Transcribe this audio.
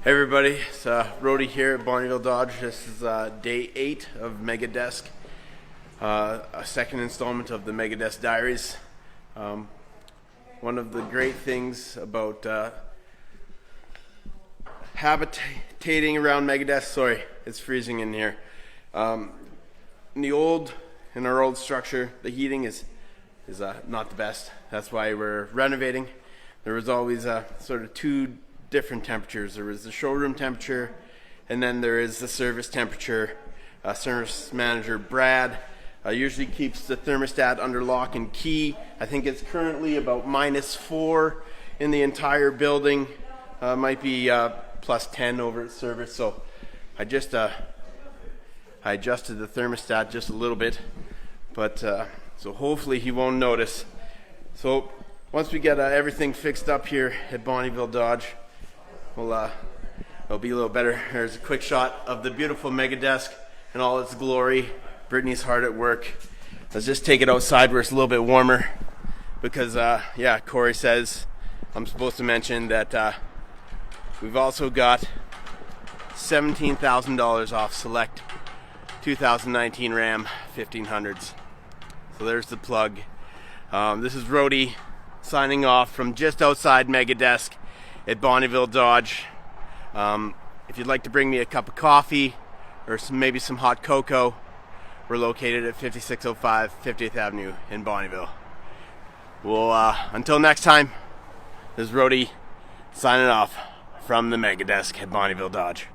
Hey everybody, it's Rody here at Bonnyville Dodge. This is day 8 of Megadesk, a second installment of the Megadesk Diaries. One of the great things about habitating around Megadesk, sorry, it's freezing in here. In our old structure, the heating is not the best. That's why we're renovating. There was always sort of two different temperatures. There was the showroom temperature, and then there is the service temperature. Service manager Brad usually keeps the thermostat under lock and key. I think it's currently about -4 in the entire building. Might be +10 over at service. So I adjusted the thermostat just a little bit, but so hopefully he won't notice. So once we get everything fixed up here at Bonnyville Dodge, it'll be a little better. There's a quick shot of the beautiful Megadesk in all its glory. Brittany's hard at work. Let's just take it outside where it's a little bit warmer, because Corey says I'm supposed to mention that we've also got $17,000 off select 2019 Ram 1500s. So there's the plug. This is Rody signing off from just outside Megadesk at Bonnyville Dodge. If you'd like to bring me a cup of coffee or maybe some hot cocoa, we're located at 5605 50th Avenue in Bonnyville. Well, until next time, this is Rody signing off from the Megadesk at Bonnyville Dodge.